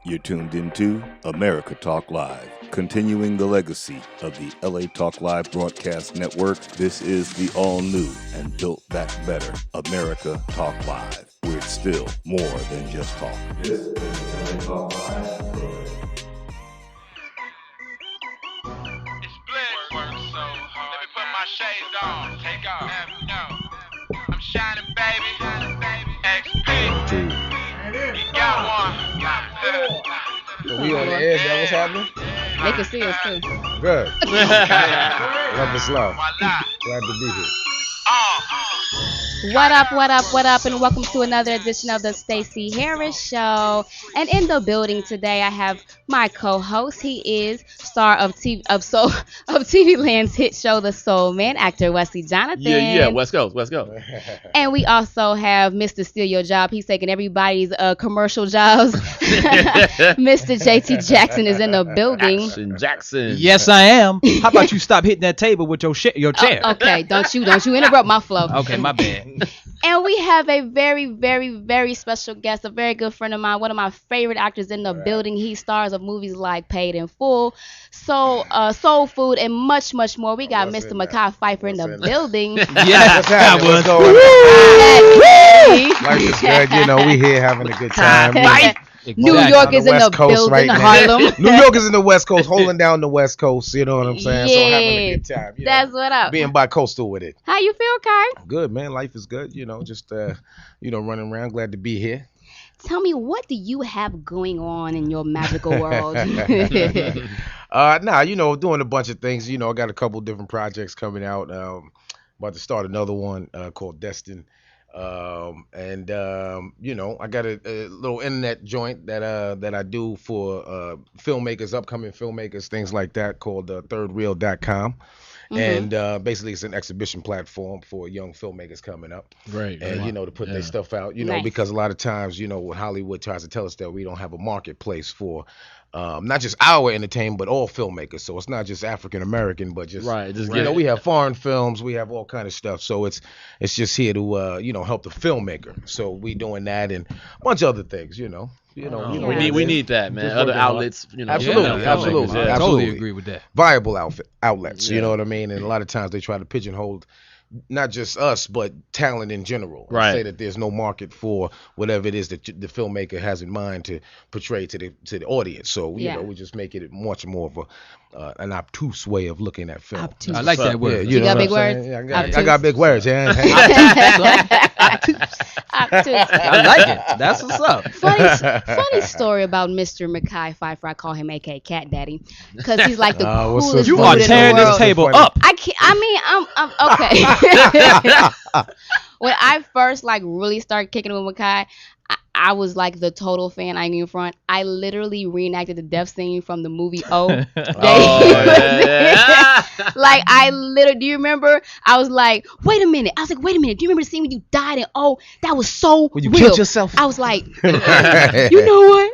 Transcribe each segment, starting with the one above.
You're tuned into America Talk Live, continuing the legacy of the LA Talk Live broadcast network. This is the all-new and built back better America Talk Live, where it's still more than just talk. This is LA Talk Live. It's Blitz work so hard. Let me put my shades on. Take off. I'm shining, baby. XP. You got one. So we on the air, that what's happening? They can see us too. Good. Love is love. Glad to be here. What up, and welcome to another edition of the Staci Harris Show. And in the building today, I have my co-host. He is star of TV Land's hit show, The Soul Man, actor Wesley Jonathan. Yeah, West Coast. And we also have Mr. Steal Your Job. He's taking everybody's commercial jobs. Mr. JT Jackson is in the building. Jackson. Yes, I am. How about you stop hitting that table with your chair? Okay, don't you interrupt my flow. Okay, my bad. And we have a very, very, very special guest, a very good friend of mine, one of my favorite actors in the building. He stars of movies like Paid in Full, Soul Food, and much, much more. We got Mr. Mekhi Phifer in the building. Yes, I was. Life is good. You know, we here having a good time. Right. New York is in the building. Right Harlem. New York is in the West Coast, holding down the West Coast. You know what I'm saying? Yeah, so having a good time. You that's know, what up. being bi-coastal with it. How you feel, Kai? Good, man. Life is good. You know, just running around. Glad to be here. Tell me, what do you have going on in your magical world? Doing a bunch of things. You know, I got a couple different projects coming out. About to start another one called Destin. I got a little internet joint that I do for filmmakers, upcoming filmmakers, things like that, called thirdreel.com. And basically it's an exhibition platform for young filmmakers coming up. Right. And, to put their stuff out, Nice. because a lot of times, when Hollywood tries to tell us that we don't have a marketplace for not just our entertainment, but all filmmakers. So it's not just African American, but just, we have foreign films, we have all kind of stuff. So it's just here to, help the filmmaker. So we doing that and a bunch of other things, we need that, man. Other outlets, Absolutely. I totally agree with that. Viable outlets, Yeah. you know what I mean? And a lot of times they try to pigeonhole not just us, but talent in general. Right. Say that there's no market for whatever it is that the filmmaker has in mind to portray to the audience. So we just make it much more of an obtuse way of looking at film. Obtuse. I like that word. You got know big what I'm words? saying? Yeah, I Obtuse. got big words. Yeah. Obtuse. I like it. That's what's up. Funny story about Mr. Mekhi Phifer. I call him AK Cat Daddy because he's like the what's coolest up? You are dude in tearing the this world. table Funny. up. I'm okay. When I first really started kicking it with Mekhi, I was like the total fan. I ain't even front. I literally reenacted the death scene from the movie O. Yeah. Like do you remember? I was like, wait a minute. Do you remember the scene when you died and that was so When you real. killed yourself. I was like, you know what?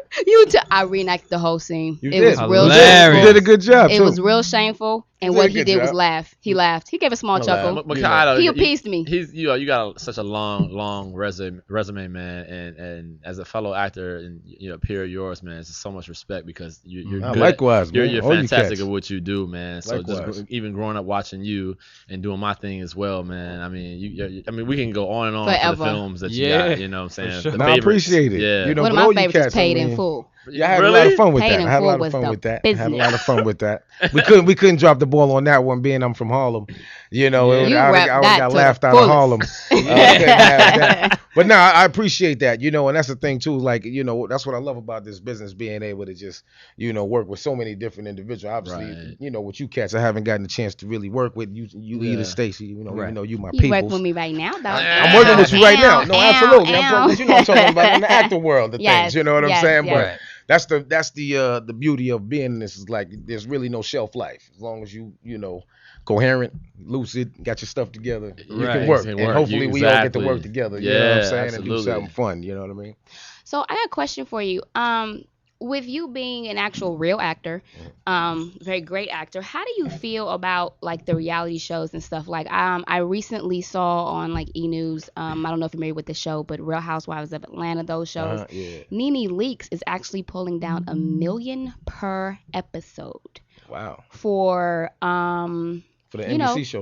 I reenacted the whole scene. You It did. was real Hilarious. You shameful. did a good job. It too. was real shameful. And You what did a he good did was job. laugh. He laughed. He gave a small chuckle. Mekhi, He appeased me. He's you got such a long resume, man, and as a fellow actor and peer of yours, man, it's just so much respect because you're good. Likewise, You're man. All you fantastic cats. at what you do, man. So Likewise. just even growing up watching you and doing my thing as well, man. I mean, we can go on and on for Forever. the films that you Yeah, got. You know what I'm saying? sure. The And I favorites. appreciate it. Yeah. You know, One of but my all you favorites is cats, Paid I in mean, Full. Yeah, I had a lot of fun with Paid that. in I had a Full lot of was fun the with that. business. I had a lot of fun with that. We couldn't drop the ball on that one, being I'm from Harlem. You know, You I rapped got that to laughed the out of fullest. Harlem. Couldn't have that. But no, I appreciate that. And that's the thing too. Like, that's what I love about this business, being able to just, work with so many different individuals. Obviously, Right. with you cats, I haven't gotten a chance to really work with you either, Staci. Right. You my You people. work with me right now, though. I'm working with you right now. No, absolutely. I'm talking about in the acting world, the Yes, things. You know what I'm yes, saying? yes. But that's the beauty of being in this, is like there's really no shelf life as long as you coherent, lucid, got your stuff together. You Right. can work, You can and work. hopefully we all get to Exactly. work together. You know what I'm Yeah, saying, and do absolutely. something fun. You know what I mean? So I got a question for you. with you being an actual real actor, very great actor, how do you feel about like the reality shows and stuff? Like I recently saw on like E News, I don't know if you're familiar with the show, but Real Housewives of Atlanta, those shows, Yeah. Nene Leakes is actually pulling down $1 million per episode Wow. for For the you know, NBC show.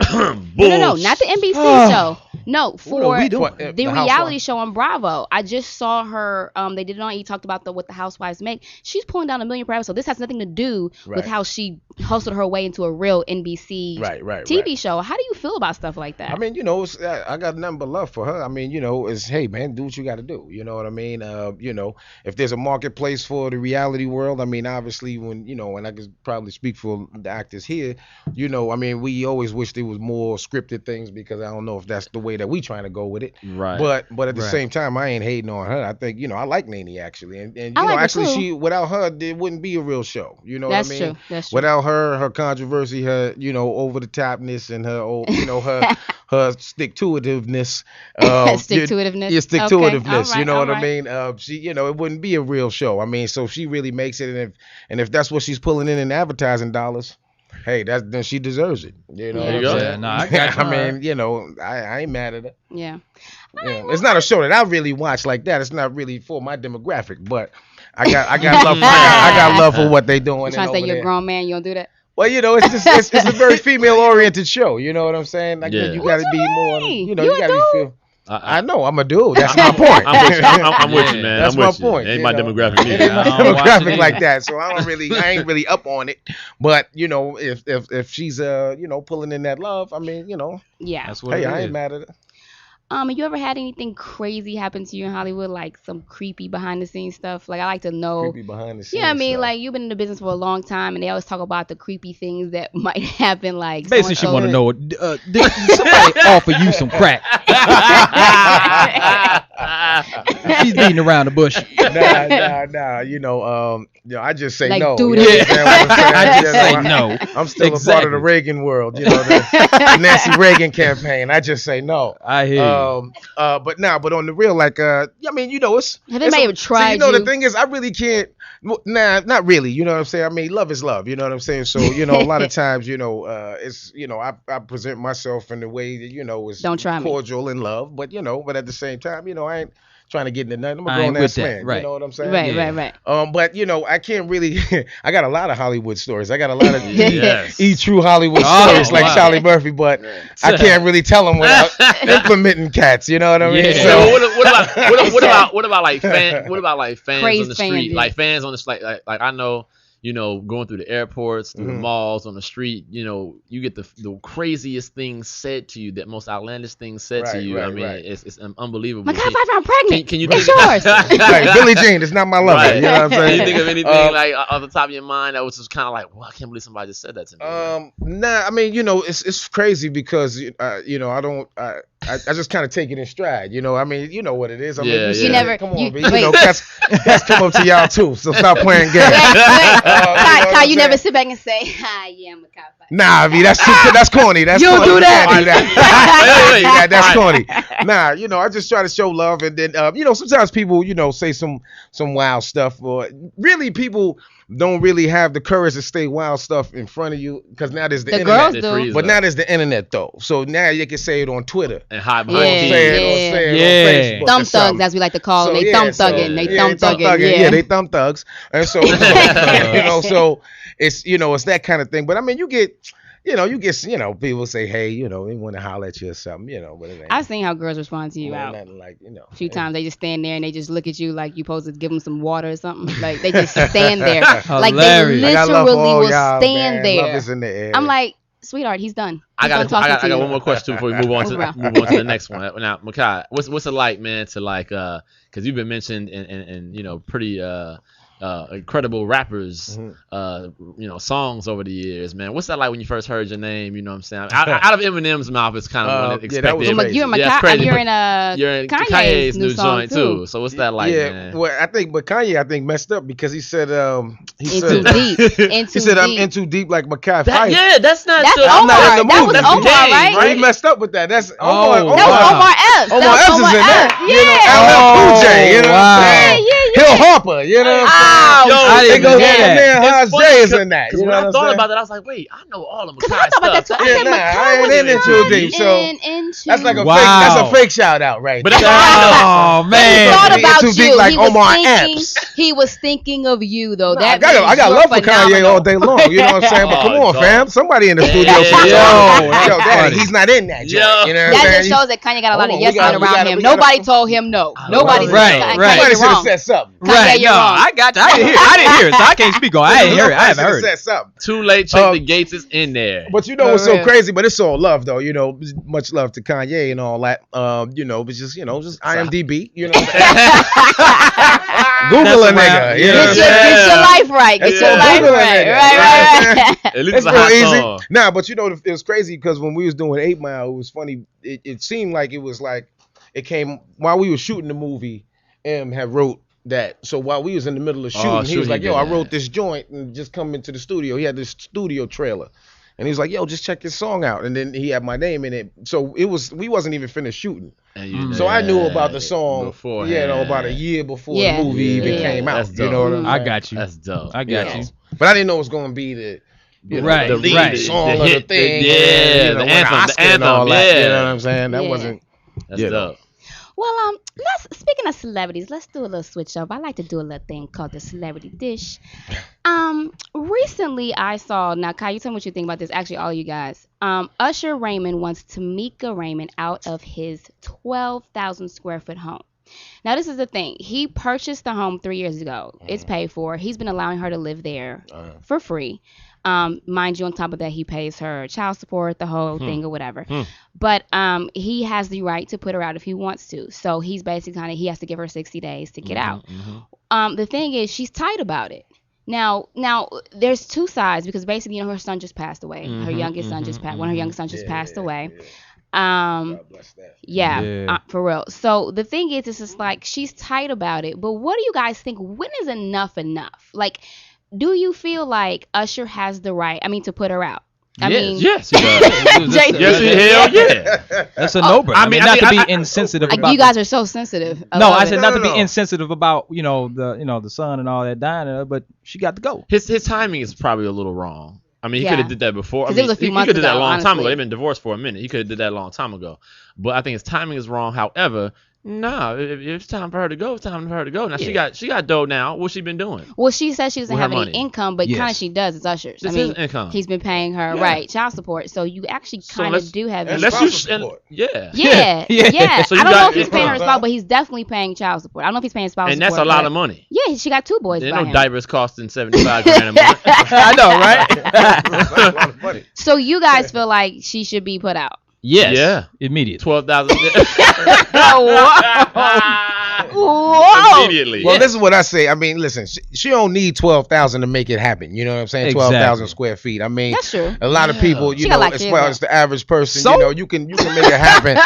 no, not the NBC show. No, for we the doing? The reality Housewives. show on Bravo. I just saw her. They did it on. You talked about what the housewives make. She's pulling down $1 million per episode. This has nothing to do Right. with how she hustled her way into a real NBC Right. TV show. How do you feel about stuff like that? I mean, I got nothing but love for her. I mean, it's, hey, man, do what you got to do. You know what I mean? If there's a marketplace for the reality world, I mean, obviously, and I could probably speak for the actors here, I mean, we always wish there was more scripted things because I don't know if that's the way that we trying to go with it. Right. But at the same time, I ain't hating on her. I think, I like Nene actually. And I like her actually, too. without her, there wouldn't be a real show. You know That's what I mean? true. That's true. Without her controversy, her, over the topness and her, her stick-to-itiveness. Stick-to-itiveness. Yeah, stick-to-itiveness. Okay. You know All what I right. mean? She, it wouldn't be a real show. I mean, so she really makes it, and if that's what she's pulling in advertising dollars, hey, then she deserves it. You know There what you I'm go. saying? Yeah, no, I got you. I mean, I ain't mad at her. Yeah. It's not a show that I really watch like that. It's not really for my demographic, but I got love. I got love for what they doing. I'm trying to say over you're there. a grown man. You don't do that. Well, it's a very female oriented show. You know what I'm saying? Like, Yeah. you got to be more. mean? You You a got to be dude? feel. I know I'm a dude. That's my point. I'm with you, man. That's I'm my with you. point. Ain't you my know. demographic It either. ain't my I don't watch it demographic either. like that. So I ain't really up on it. But if she's pulling in that love, I mean, Yeah. That's what hey, it I is. ain't mad at it. You ever had anything crazy happen to you in Hollywood, like some creepy behind the scenes stuff? Like I like to know. Creepy behind the scenes. Yeah, I mean, stuff. like you've been in the business for a long time, and they always talk about the creepy things that might happen. Like Basically, she so-and-so- want to know, did somebody offer you some crack? She's beating around the bush. Nah. I just say Like, no. dude, You understand what I'm saying? I just say I'm- no. I'm still a part Exactly. of the Reagan world, the Nancy Reagan campaign. I just say no. I hear you. But on the real, like, I mean, it's. Have anybody ever tried the you? thing is, I really can't. Nah, not really. You know what I'm saying? I mean, love is love. You know what I'm saying? So, a lot of times, it's, I present myself in a way that, is Don't try me. cordial and love. But, but at the same time, I ain't trying to get into nothing. I'm a I ain't grown ass with that, man. right. You know what I'm saying? Right, Yeah. right. But I can't really. I got a lot of Hollywood stories. I got a lot of Yes. true Hollywood Oh, stories like wow. Charlie Murphy, but I can't really tell them without implementing cats. You know what I mean? Yeah. So So, what about like fans Crazy on the fans, street? yeah. Like fans on the street, like I know, going through the airports, through the malls, on the street, you get the craziest things said to you, that most outlandish things said to Right, you. I right, mean, right. it's unbelievable. My God, I'm pregnant. Can you It's think yours. right, Billie Jean is not my lover. Right. You know what I'm Can saying? you think of anything like off the top of your mind that was just kind of like, well, I can't believe somebody just said that to me. Nah, I mean, it's crazy because I don't. I just kind of take it in stride. I mean, you know what it is. I mean, Yeah, you yeah. see never- it. Come on, you- B. wait. Cats come up to y'all too. So stop playing games. Kai, you you know what never I'm sit back and say, "Hi, yeah, I'm a cop." Nah, B, that's corny. That's You don't corny. do that. You can't do that. Wait. That's corny. Nah, I just try to show love, and then sometimes people say some wild stuff, or really people don't really have the courage to say wild stuff in front of you because now there's the The internet. girls They do. freeze But up now there's the internet though, so now you can say it on Twitter. and hide Or behind Yeah. the say it, TV. or say it Yeah. on Facebook. Thumb or something. thugs, as we like to call them. So, They yeah, thumb so- thugging. They yeah, thumb thugging. Yeah, they thumb thugs, and so so it's it's that kind of thing. But I mean, you get people say, hey, they want to holler at you or something, but it ain't. I've seen how girls respond to you out. Nothing like A few times they just stand there and they just look at you like you supposed to give them some water or something. Like they just stand there. Like they Hilarious. I got love literally for all will y'all, stand man. Love there. is in the air. I'm like, sweetheart, he's done. I He's done got talking to you. one more question before we move on Move around. to the next one. Now, Mekhi, what's it like, man, to like because you've been mentioned in pretty incredible rappers songs over the years, man. What's that like when you first heard your name? You know what I'm saying? Out of Eminem's mouth, it's kind of yeah, that was expected. crazy. You're in Yeah, it's Mekhi, crazy, you're but in You're in Kanye's new song joint too. So what's that like, yeah, man? well, but Kanye messed up because he said In too deep. In he too said I'm deep. in too deep like Mekhi That, Phifer. yeah, that's not. That's the, I'm not in the Omar. That movie. was That's the Omar, game, right? Right? He messed up with that. That's Oh, Omar. That was wow. Omar Epps. Omar That was Epps is in that. Yeah. LL Cool J. You know what I'm wow. saying? Yeah. Hill Harper. You know what I'm saying? Oh, house. I didn't They go hear hand that. in hand. It's How's funny Jay is 'cause- in that? 'cause You know when I what thought I'm saying? about that, I was like, wait, I know all of Because Mekhi I thought about that too. stuff. I Yeah, said, nah, Mekhi I ain't was in it too not deep, so into that's like a Wow. fake. That's a fake shout out, right? But that's there. all I Oh He man. thought It's about too deep you. like He was Omar thinking. Epps. He was thinking of you though. Nah, That I got means love you're for Kanye phenomenal. all day long. You know what I'm saying? But come Oh, on, dog. fam. Somebody in the studio. Yeah. should Yo, tell me, that's yo, Daddy, funny. he's not in that joint. Yo. You know what I'm That saying? just shows that Kanye got a lot Hold of on, yes we gotta- men we around gotta- him. we gotta- Nobody told him no. Nobody love said it. Kanye, Right. Somebody you're should have wrong. said something. Right, you're no, wrong. I got you. I didn't hear it, so I can't speak on. I didn't hear it. I haven't Somebody heard should've it. said something. Too late. Check the Gates is in there. But you know For what's so real. crazy? But it's all love, though. You know, much love to Kanye and all that. You know, but just just IMDb. You know, what I'm saying? Google a That's nigga. around- You know what I'm Get saying? your life right. Get your Yeah. life Google a right. nigga. Right. At least It's it's a real hot easy. song. Nah, but it was crazy because when we was doing 8 Mile, it was funny. It seemed like it was like it came while we were shooting the movie. M had wrote that. So while we was in the middle of shooting, he was shooting, like, he "Yo, did I that. wrote this joint and just come into the studio." He had this studio trailer, and he was like, "Yo, just check this song out." And then he had my name in it. So we wasn't even finished shooting. And you So I knew about the did song, beforehand. about a year before Yeah. the movie even Yeah. came out. That's You know what I'm dope. saying? I got you. That's dope. I got Yeah. you. But I didn't know it was going to be the Right, the lead right. song The of the hit, thing. yeah, and, the win an anthem, the Oscar and all anthem, that. You yeah. know what I'm saying? That Yeah. wasn't. That's You know. dope. Well, let's speaking of celebrities, let's do a little switch up. I like to do a little thing called the celebrity dish. Recently I saw, now Kai, you tell me what you think about this. Actually, all you guys. Usher Raymond wants Tamika Raymond out of his 12,000 square foot home. Now, this is the thing. He purchased the home 3 years ago. It's paid for. He's been allowing her to live there for free. Mind you, on top of that, he pays her child support, the whole thing or whatever. But he has the right to put her out if he wants to. So he's basically he has to give her 60 days to get out. The thing is, she's tight about it. Now, there's two sides because basically, her son just passed away. Her youngest son just passed. One of her youngest sons just passed away. God bless that. Yeah. For real. So the thing is, it's just like she's tight about it. But what do you guys think? When is enough enough? Like, do you feel like Usher has the right? I mean, to put her out. I mean, yes, he does. JC. Yes, hell yeah. That's a no-brainer. I mean, not to be insensitive about. You guys are so sensitive. No, I love said it. not to No. be insensitive about the son and all that dying, but she got to go. His timing is probably a little wrong. I mean, he Yeah. could have did that before. I 'Cause it mean, was a few he months could have did that a ago, long time ago. honestly. They've been divorced for a minute. He could have did that a long time ago. But I think his timing is wrong. However, if it's time for her to go, it's time for her to go. Now she got dough now. What's she been doing? Well, she says she doesn't With her have any money. income, but Yes. kind of she does. It's Usher's. This is income. He's been paying her child support, so you actually So kind let's- of do have. and income. spousal support. Yeah. So you I don't know got- if he's paying her spouse, but he's definitely paying child support. I don't know if he's paying spouse And that's a support. lot but- of money. Yeah, she got 2 boys There by ain't no him. diapers costing $75,000 a month. I know, right? That's a lot of money. So you guys feel like she should be put out? Yes. Yeah. Immediate. 12,000. Whoa! Immediately. Well, this is what I say. I mean, listen, she don't need 12,000 to make it happen. You know what I'm saying? 12,000 Exactly. square feet. I mean, That's true. a lot of people, She got like as kids far now. as the average person, So? you can make it happen.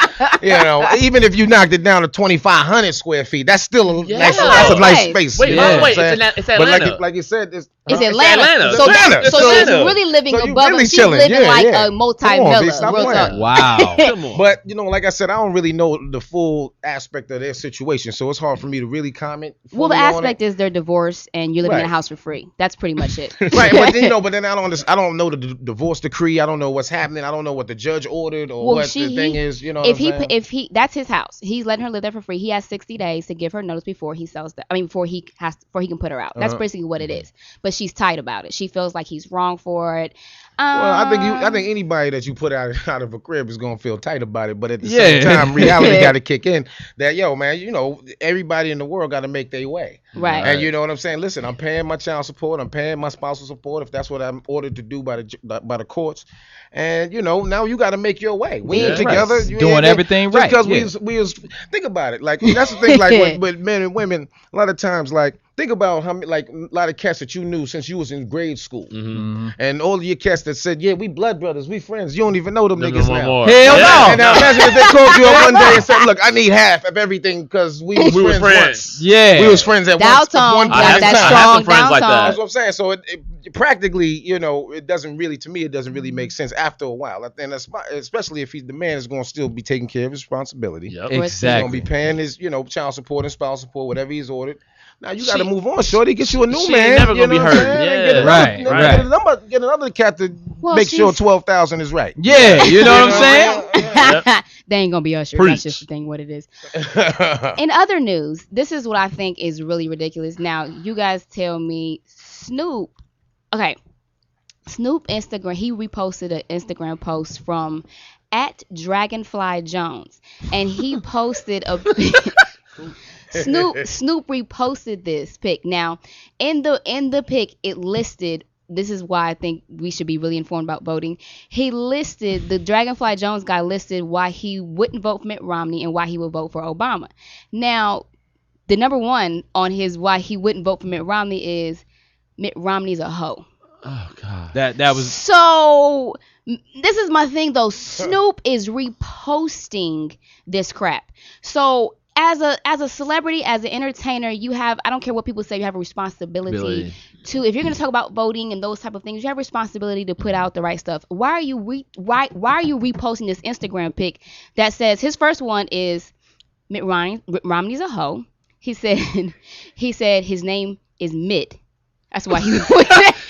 Even if you knocked it down to 2,500 square feet, that's still that's a nice Right. space. Wait, you know Yeah. what I'm wait, saying? it's But Atlanta. like you said, It's huh? Atlanta. Atlanta. So, Atlanta. so So she's Atlanta. really living So you above really him. She's chilling. living Yeah, like yeah. a Come multi-villa. on, B, stop Real playing. talk. Wow. Come on. But like I said, I don't really know the full aspect of their situation, so it's hard for me to really comment. Well, the fully on aspect it. is they're divorced and you're living in a Right. house for free. That's pretty much it. Right, but then I don't know the divorce decree. I don't know what's happening. I don't know what the judge ordered or Well, what the thing is. You know, if he that's his house. He's letting her live there for free. He has 60 days to give her notice before he sells that. I mean, before he can put her out. That's basically what it is. But she's tight about it. She feels like he's wrong for it. Well, I think anybody that you put out of a crib is gonna feel tight about it. But at the Yeah. same time, reality got to kick in. That man, everybody in the world got to make their way. Right. And you know what I'm saying? Listen, I'm paying my child support. I'm paying my spousal support if that's what I'm ordered to do by the courts. And now you got to make your way. We Yeah. ain't together. Right. You Doing ain't- everything right, Just yeah. because we was think about it. Like that's the thing. Like with men and women, a lot of times, like think about how many, like a lot of cats that you knew since you was in grade school, and all of your cats that said, "Yeah, we blood brothers, we friends." You don't even know them niggas No now. more. Hell Yeah. no. And now imagine if they called you up one day and said, "Look, I need half of everything because we was We were friends friends. once. Yeah. We was friends at Down one tone, point I in have that's time." some strong friends like down that. That's tone. what I'm saying. So practically, it doesn't really, to me, it doesn't really make sense after a while. And that's especially if the man is going to still be taking care of his responsibility. Yep. He's going to be paying his, child support and spouse support, whatever he's ordered. Now you got to move on, shorty. Get you a new man. Never gonna be hurt. Yeah. Get another cat to make sure 12,000 is right. Yeah, you know what I'm saying? Yep. They ain't gonna be usher. That's just the thing. What it is. In other news, this is what I think is really ridiculous. Now you guys tell me, Snoop. Okay, Snoop Instagram. He reposted an Instagram post from @Dragonfly_Jones, and he posted a. Snoop reposted this pic. Now, in the pic, it listed. This is why I think we should be really informed about voting. He listed, the Dragonfly Jones guy listed why he wouldn't vote for Mitt Romney and why he would vote for Obama. Now, the number one on his why he wouldn't vote for Mitt Romney is Mitt Romney's a hoe. Oh God. That was. So this is my thing though. Snoop is reposting this crap. So as a celebrity, as an entertainer, you have, I don't care what people say, you have a responsibility to, if you're going to talk about voting and those type of things, you have a responsibility to put out the right stuff. Why are you reposting this Instagram pic that says, his first one is Mitt Romney's a hoe. He said his name is Mitt. That's why he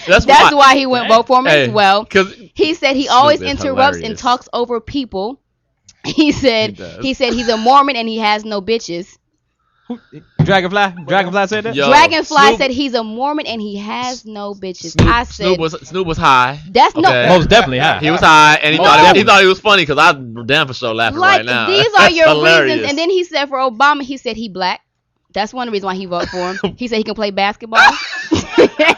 that's why he went vote for him as well. He said he always interrupts and talks over people. He said he's a Mormon and he has no bitches. Dragonfly said that? Yo, Dragonfly said he's a Mormon and he has no bitches. I said Snoop was high. That's okay. Most definitely high. He was high and he thought he was funny because I'm damn for sure laughing right now. These are your reasons. And then he said for Obama, he said he black. That's one of the reasons why he voted for him. He said he can play basketball.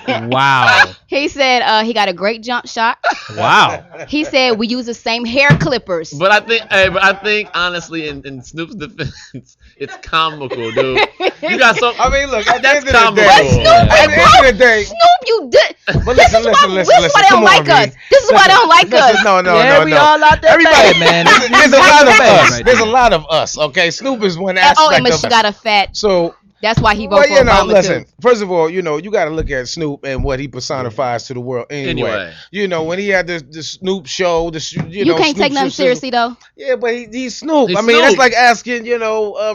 Wow. He said he got a great jump shot. Wow. He said we use the same hair clippers. But I think honestly, in Snoop's defense, it's comical, dude. You got so. I mean, look, at the that's end of the day, comical. at the end of the day, Snoop, you did. But This is why they don't like us. This is why they don't like us. No. We all out there. Everybody, man. There's a lot of us. Right There's a lot of us. Okay, Snoop is one And aspect of Michelle us. got a fat. So. That's why he voted for Obama listen. too. First of all, you got to look at Snoop and what he personifies to the world. Anyway. When he had the Snoop show, you can't take nothing seriously though. Yeah, but he's Snoop. He's I mean, Snoop. that's like asking,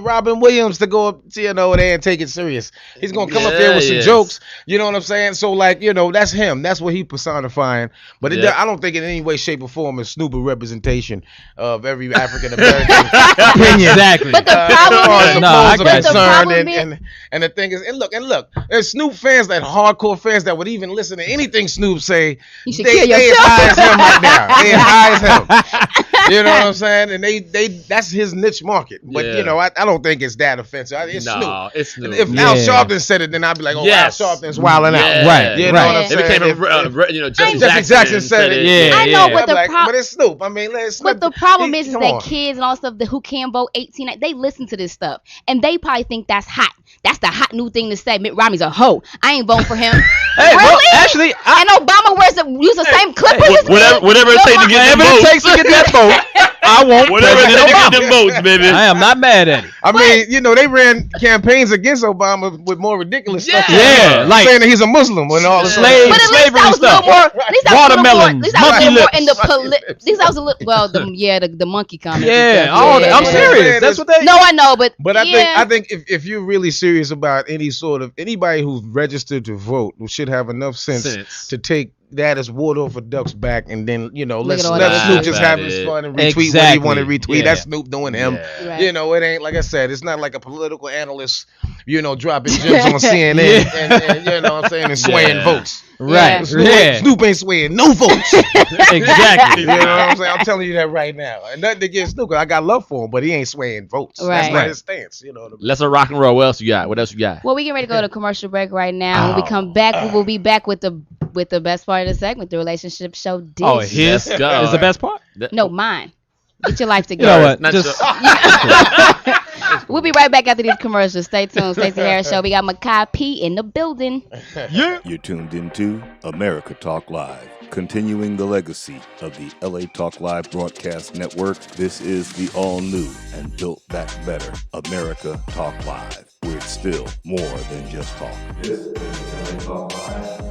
Robin Williams to go up, there and take it serious. He's gonna come up there with some jokes. You know what I'm saying? So like, that's him. That's what he personifying. But I don't think in any way, shape, or form is Snoop a representation of every African American opinion. Exactly. But the problem is, and the thing is, and look, there's Snoop fans, that hardcore fans that would even listen to anything Snoop say. You should they kill as yourself. high as him right now. They as high as him. You know what I'm saying? And they that's his niche market. But I don't think it's that offensive. It's Snoop. It's Snoop. If Al Sharpton said it, then I'd be like, yes. Al Sharpton's wilding out. Right. You know what I'm It saying? became Jesse Jackson said it. Yeah. I know, but but it's Snoop. I mean, but the problem is come that on. kids and all stuff who can't vote 18, they listen to this stuff and they probably think that's hot. That's the hot new thing to say. Mitt Romney's a hoe. I ain't voting for him. Hey, really? well, actually, and Obama use the same clippers. Whatever it takes to get them whatever it votes. takes to get that vote, I want Whatever it President takes to get Obama. them votes, baby. I am not mad at it. I mean, they ran campaigns against Obama with more ridiculous stuff. Yeah, like saying that he's a Muslim and all this slave But at least slavery I was a little stuff. more. At least I was a little more. At Watermelons, least I was a monkey little more lips. in the at least I was a little. The monkey comment. Yeah, all that. I'm Yeah. serious. That's what they. No, I know, but I think if you're really serious about anybody who's registered to vote should have enough sense to take that as water off a duck's back, and then let Snoop just have his fun and retweet what he want to retweet. Yeah. That's Snoop doing him. Yeah. Right. It ain't like I said. It's not like a political analyst, dropping gems on CNN and you know what I'm saying, and swaying votes. Right. Snoop ain't swaying no votes. Exactly. You know what I'm saying? I'm telling you that right now. And nothing against Snoop, 'cause I got love for him, but he ain't swaying votes. Right. That's not his stance. Let's rock and roll. What else you got? What else you got? Well, we get ready to go to commercial break right now. When we come back, we will be back with the best part of the segment, the relationship show dish. Oh, his Let's go. is the best part. No, mine. Get your life You know together. what? Not Just We'll be right back after these commercials. Stay tuned. Stacey Harris Show. We got Mekhi P in the building. You're tuned into America Talk Live, continuing the legacy of the LA Talk Live broadcast network. This is the all-new and built back better America Talk Live, where it's still more than just talk. This is LA Talk Live.